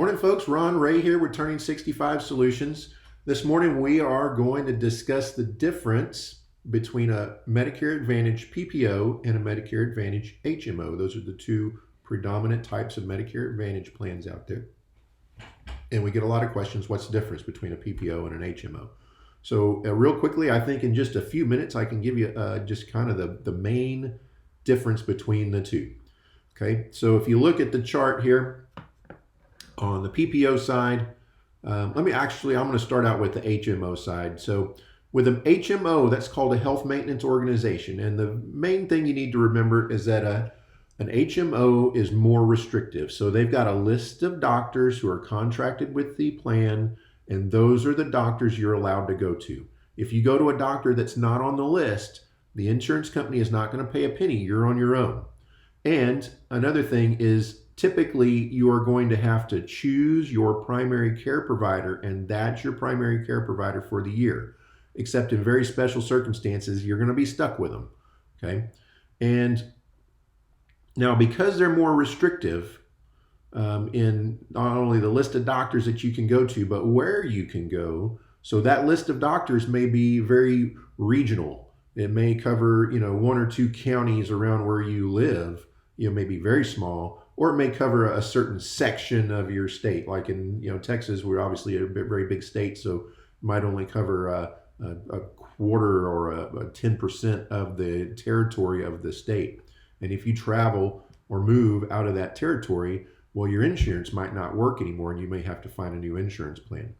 Morning, folks. Ron Ray here with Turning 65 Solutions. This morning, we are going to discuss the difference between a Medicare Advantage PPO and a Medicare Advantage HMO. Those are the two predominant types of Medicare Advantage plans out there. And we get a lot of questions, what's the difference between a PPO and an HMO? So real quickly, I think in just a few minutes, I can give you just kind of the main difference between the two. Okay, so if you look at the chart here, on the PPO side, I'm going to start out with the HMO side. So with an HMO, that's called a health maintenance organization. And the main thing you need to remember is that an HMO is more restrictive. So they've got a list of doctors who are contracted with the plan, and those are the doctors you're allowed to go to. If you go to a doctor that's not on the list, the insurance company is not going to pay a penny. You're on your own. And another thing is, typically, you are going to have to choose your primary care provider, and that's your primary care provider for the year. Except in very special circumstances, you're going to be stuck with them. Okay? And now, because they're more restrictive in not only the list of doctors that you can go to, but where you can go. So that list of doctors may be very regional. It may cover, one or two counties around where you live. May be very small, or it may cover a certain section of your state. Like in Texas, we're obviously a very big state, so it might only cover a quarter or a 10% of the territory of the state. And if you travel or move out of that territory, well, your insurance might not work anymore, and you may have to find a new insurance plan.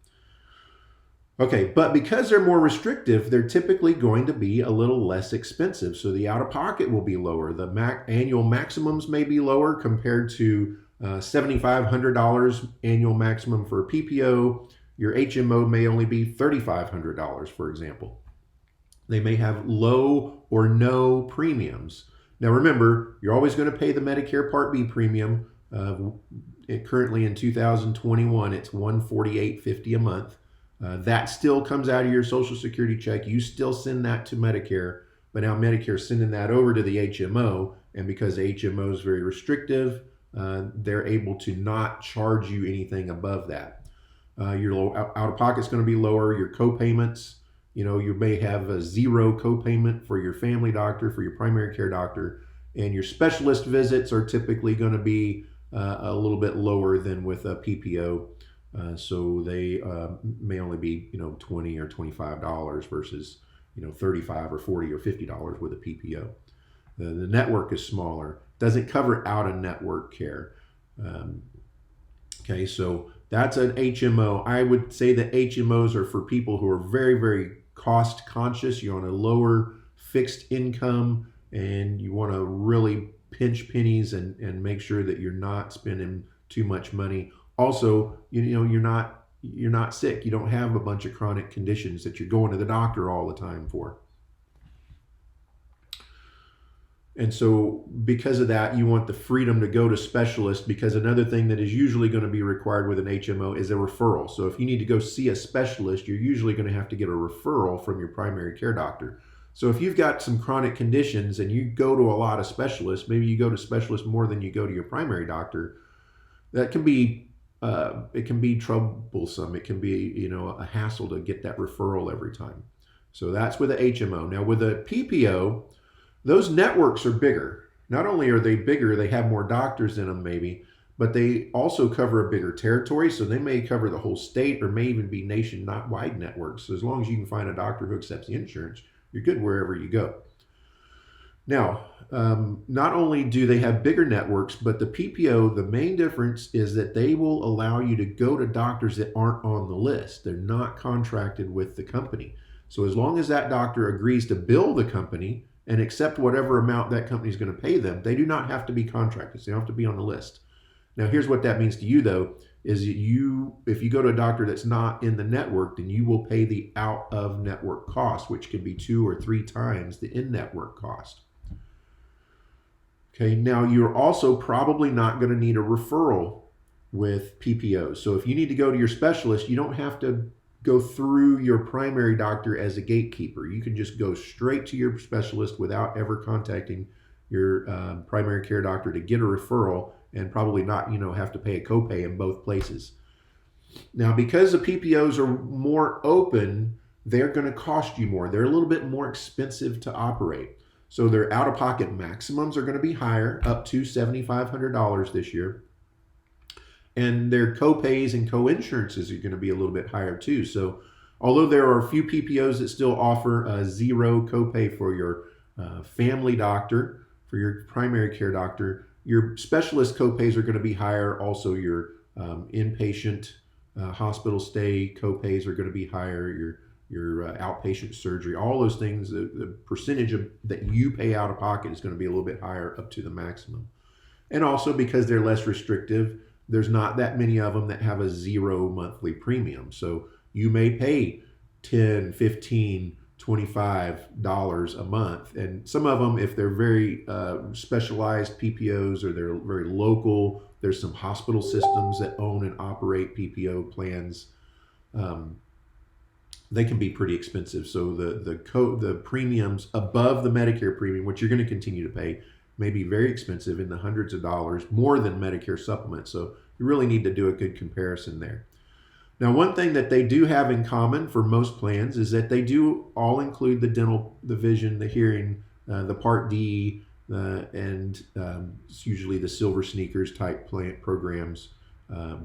Okay, but because they're more restrictive, they're typically going to be a little less expensive. So the out-of-pocket will be lower. The annual maximums may be lower compared to $7,500 annual maximum for a PPO. Your HMO may only be $3,500, for example. They may have low or no premiums. Now remember, you're always going to pay the Medicare Part B premium. Currently in 2021, it's $148.50 a month. That still comes out of your Social Security check. You still send that to Medicare, but now Medicare's sending that over to the HMO, and because the HMO is very restrictive, they're able to not charge you anything above that. Your out-of-pocket's going to be lower. Your co-payments, you may have a zero co-payment for your family doctor, for your primary care doctor, and your specialist visits are typically going to be a little bit lower than with a PPO. So they may only be, $20 or $25 versus, $35 or $40 or $50 with a PPO. The network is smaller, doesn't cover out-of-network care. Okay, so that's an HMO. I would say that HMOs are for people who are very, very cost conscious. You're on a lower fixed income, and you want to really pinch pennies and make sure that you're not spending too much money. Also, you're not sick. You don't have a bunch of chronic conditions that you're going to the doctor all the time for. And so because of that, you want the freedom to go to specialists, because another thing that is usually going to be required with an HMO is a referral. So if you need to go see a specialist, you're usually going to have to get a referral from your primary care doctor. So if you've got some chronic conditions and you go to a lot of specialists, maybe you go to specialists more than you go to your primary doctor, that can be it can be troublesome. It can be, a hassle to get that referral every time. So that's with a HMO. Now with a PPO, those networks are bigger. Not only are they bigger, they have more doctors in them maybe, but they also cover a bigger territory. So they may cover the whole state, or may even be nationwide networks. So as long as you can find a doctor who accepts the insurance, you're good wherever you go. Now, not only do they have bigger networks, but the PPO, the main difference is that they will allow you to go to doctors that aren't on the list. They're not contracted with the company. So as long as that doctor agrees to bill the company and accept whatever amount that company is going to pay them, they do not have to be contracted. So they don't have to be on the list. Now, here's what that means to you, though, is that if you go to a doctor that's not in the network, then you will pay the out-of-network cost, which can be 2 or 3 times the in-network cost. Okay, now you're also probably not going to need a referral with PPOs. So if you need to go to your specialist, you don't have to go through your primary doctor as a gatekeeper. You can just go straight to your specialist without ever contacting your primary care doctor to get a referral, and probably not, have to pay a copay in both places. Now, because the PPOs are more open, they're going to cost you more. They're a little bit more expensive to operate. So their out-of-pocket maximums are going to be higher, up to $7,500 this year. And their copays and co-insurances are going to be a little bit higher too. So although there are a few PPOs that still offer a zero copay for your family doctor, for your primary care doctor, your specialist copays are going to be higher. Also, your inpatient hospital stay copays are going to be higher. Your outpatient surgery, all those things, the percentage that you pay out of pocket is going to be a little bit higher, up to the maximum. And also, because they're less restrictive, there's not that many of them that have a zero monthly premium. So you may pay $10, $15, $25 a month. And some of them, if they're very specialized PPOs or they're very local, there's some hospital systems that own and operate PPO plans. They can be pretty expensive. So the premiums above the Medicare premium, which you're going to continue to pay, may be very expensive, in the hundreds of dollars, more than Medicare supplement. So you really need to do a good comparison there. Now, one thing that they do have in common for most plans is that they do all include the dental, the vision, the hearing, the Part D, and it's usually the silver sneakers type plan programs.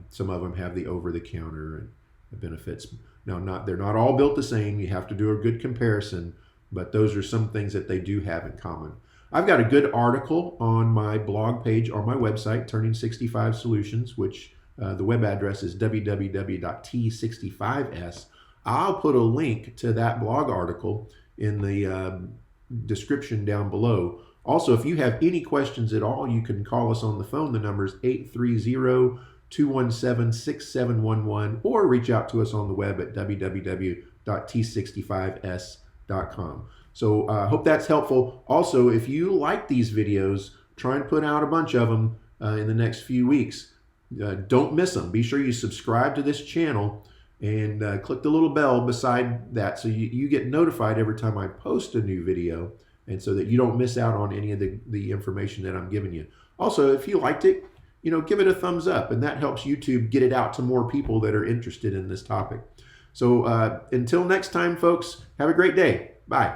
Some of them have the over-the-counter and the benefits. Now, they're not all built the same. You have to do a good comparison, but those are some things that they do have in common. I've got a good article on my blog page on my website, Turning 65 Solutions, which the web address is www.t65s. I'll put a link to that blog article in the description down below. Also, if you have any questions at all, you can call us on the phone. The number is 830-217-6711, or reach out to us on the web at www.t65s.com. So I hope that's helpful. Also, if you like these videos, try and put out a bunch of them in the next few weeks. Don't miss them. Be sure you subscribe to this channel and click the little bell beside that so you get notified every time I post a new video, and so that you don't miss out on any of the information that I'm giving you. Also, if you liked it, give it a thumbs up, and that helps YouTube get it out to more people that are interested in this topic. So until next time, folks, have a great day. Bye.